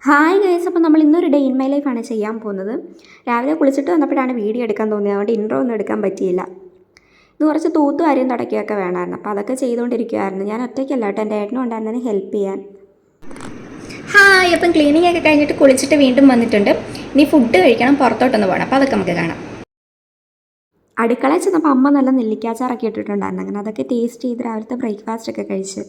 Hi guys, അപ്പോൾ നമ്മൾ ഇന്നൊരു ഡേ ഇൻ മൈ ലൈഫാണ് ചെയ്യാൻ പോകുന്നത്. രാവിലെ കുളിച്ചിട്ട് വന്നപ്പോഴാണ് വീഡിയോ എടുക്കാൻ തോന്നിയത്, അതുകൊണ്ട് ഇൻട്രോ ഒന്നും എടുക്കാൻ പറ്റിയില്ല. ഇന്ന് കുറച്ച് തൂത്തുവാരിയും തുടക്കുകയൊക്കെ വേണമായിരുന്നു, അപ്പോൾ അതൊക്കെ ചെയ്തുകൊണ്ടിരിക്കുമായിരുന്നു. ഞാൻ ഒറ്റയ്ക്കല്ല കേട്ടോ, എൻ്റെ ഏട്ടനും ഉണ്ടായിരുന്നതിന് ഹെൽപ്പ് ചെയ്യാൻ. ഹായ്, അപ്പം ക്ലീനിങ് ഒക്കെ കഴിഞ്ഞിട്ട് കുളിച്ചിട്ട് വീണ്ടും വന്നിട്ടുണ്ട്. ഇനി ഫുഡ് കഴിക്കണം, പുറത്തോട്ടൊന്ന് പോകണം, അപ്പോൾ അതൊക്കെ നമുക്ക് കാണാം. അടുക്കളയിൽ ചെന്നപ്പോൾ അമ്മ നല്ല നെല്ലിക്കാച്ചാറൊക്കെ ഇട്ടിട്ടുണ്ടായിരുന്നു. അങ്ങനെ അതൊക്കെ ടേസ്റ്റ് ചെയ്ത് രാവിലത്തെ ബ്രേക്ക്ഫാസ്റ്റ് ഒക്കെ കഴിച്ച്.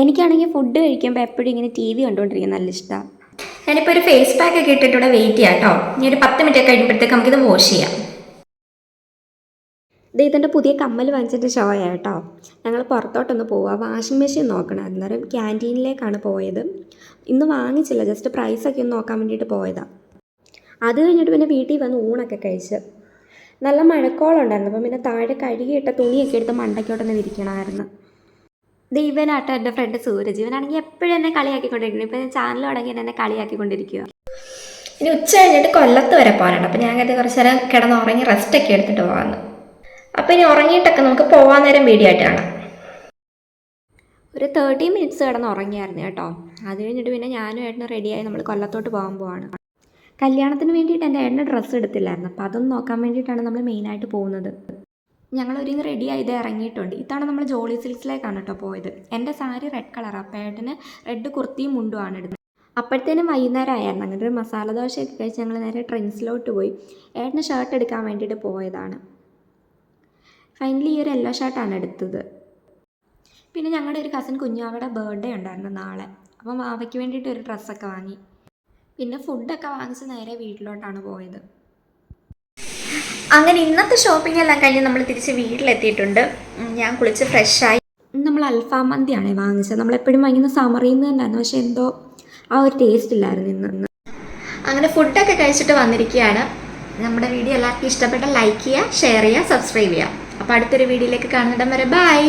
എനിക്കാണെങ്കിൽ ഫുഡ് കഴിക്കുമ്പോൾ എപ്പോഴും ഇങ്ങനെ TV കണ്ടുകൊണ്ടിരിക്കുന്നത് നല്ല ഇഷ്ടമാണ്. ഞാനിപ്പോൾ ഒരു ഫേസ് പാക്ക് ഒക്കെ ഇട്ടിട്ട് ഇവിടെ വെയിറ്റ് ചെയ്യാം കേട്ടോ. ഇനി ഒരു 10 മിനിറ്റ് കഴിയുമ്പോഴത്തേക്ക് നമുക്കിത് വാഷ് ചെയ്യാം. ഇതിൻ്റെ പുതിയ കമ്മൽ വാങ്ങിച്ചിട്ട് ഷോയാ കേട്ടോ. ഞങ്ങൾ പുറത്തോട്ടൊന്ന് പോവുക, വാഷിംഗ് മെഷീൻ നോക്കണം. അന്നേരം ക്യാൻറ്റീനിലേക്കാണ് പോയത്. ഇന്ന് വാങ്ങിച്ചില്ല, ജസ്റ്റ് പ്രൈസൊക്കെ ഒന്ന് നോക്കാൻ വേണ്ടിയിട്ട് പോയതാണ്. അത് കഴിഞ്ഞിട്ട് പിന്നെ വീട്ടിൽ വന്ന് ഊണൊക്കെ കഴിച്ച്. നല്ല മഴക്കോളുണ്ടായിരുന്നു, അപ്പം പിന്നെ താഴെ കഴുകിയിട്ട തുണിയൊക്കെ എടുത്ത് മണ്ടയ്ക്കോട്ടൊന്ന് വിരിക്കണമായിരുന്നു. ഇവനാട്ടോ എൻ്റെ ഫ്രണ്ട് സൂരജ്. ഇവനാണെങ്കിൽ എപ്പോഴും എന്നെ കളിയാക്കിക്കൊണ്ടിരിക്കുന്നു. ഇപ്പം ഞാൻ ചാനൽ തുടങ്ങി എന്നെ കളിയാക്കിക്കൊണ്ടിരിക്കുക. ഇനി ഉച്ച കഴിഞ്ഞിട്ട് കൊല്ലത്ത് വരെ പോകാനുണ്ട്. അപ്പം ഞാൻ കരുതി കുറച്ച് നേരം കിടന്നുറങ്ങി റെസ്റ്റൊക്കെ എടുത്തിട്ട് പോകാമെന്ന്. അപ്പം ഇനി ഉറങ്ങിയിട്ടൊക്കെ നമുക്ക് പോകാൻ നേരം വീഡിയോ ആയിട്ട് കാണാം. ഒരു 30 മിനിറ്റ്സ് കിടന്ന് ഉറങ്ങിയായിരുന്നു കേട്ടോ. അത് കഴിഞ്ഞിട്ട് പിന്നെ ഞാനും ഏട്ടനും റെഡിയായി നമ്മൾ കൊല്ലത്തോട്ട് പോകാൻ പോവാണ്. കല്യാണത്തിന് വേണ്ടിയിട്ട് എൻ്റെ ഏട്ടന് ഡ്രസ്സ് എടുത്തില്ലായിരുന്നു, അപ്പോൾ അതൊന്ന് നോക്കാൻ വേണ്ടിയിട്ടാണ് നമ്മൾ മെയിനായിട്ട് പോകുന്നത്. ഞങ്ങളൊരിന്ന് റെഡി ആയത് ഇറങ്ങിയിട്ടുണ്ട്. ഇത്തവണ നമ്മൾ ജോളി സിൽക്സിലേക്കാണ് കേട്ടോ പോയത്. എൻ്റെ സാരി റെഡ് കളറാണ്, അപ്പോൾ ഏട്ടന് റെഡ് കുർത്തിയും മുണ്ടുമാണ് ഇടുന്നത്. അപ്പോഴത്തേനും വൈകുന്നേരം ആയിരുന്നു. അങ്ങനെ ഒരു മസാല ദോശയൊക്കെ കഴിച്ച് ഞങ്ങൾ നേരെ ട്രെൻഡ്സിലോട്ട് പോയി. ഏട്ടന് ഷർട്ട് എടുക്കാൻ വേണ്ടിയിട്ട് പോയതാണ്. ഫൈനലി ഈ ഒരു യെല്ലോ ഷർട്ടാണ് എടുത്തത്. പിന്നെ ഞങ്ങളുടെ ഒരു കസിൻ കുഞ്ഞാവയുടെ ബർത്ത്ഡേ ഉണ്ടായിരുന്നു നാളെ, അപ്പം അവയ്ക്ക് വേണ്ടിയിട്ട് ഒരു ഡ്രസ്സൊക്കെ വാങ്ങി. പിന്നെ ഫുഡൊക്കെ വാങ്ങിച്ച് നേരെ വീട്ടിലോട്ടാണ് പോയത്. അങ്ങനെ ഇന്നത്തെ ഷോപ്പിംഗ് എല്ലാം കഴിഞ്ഞ് നമ്മൾ തിരിച്ച് വീട്ടിലെത്തിയിട്ടുണ്ട്. ഞാൻ കുളിച്ച് ഫ്രഷായി. നമ്മൾ അൽഫാം മന്തിയാണ് വാങ്ങിച്ചത്. നമ്മളെപ്പോഴും വാങ്ങിക്കുന്ന സമറിയിൽ നിന്ന് തന്നെയായിരുന്നു, പക്ഷേ എന്തോ ആ ഒരു ടേസ്റ്റ് ഇല്ലായിരുന്നു ഇന്ന്. അങ്ങനെ ഫുഡൊക്കെ കഴിച്ചിട്ട് വന്നിരിക്കുകയാണ്. നമ്മുടെ വീഡിയോ എല്ലാവർക്കും ഇഷ്ടപ്പെട്ട ലൈക്ക് ചെയ്യുക, ഷെയർ ചെയ്യുക, സബ്സ്ക്രൈബ് ചെയ്യുക. അപ്പോൾ അടുത്തൊരു വീഡിയോയിലേക്ക് കാണുന്നിടം വരെ ബൈ.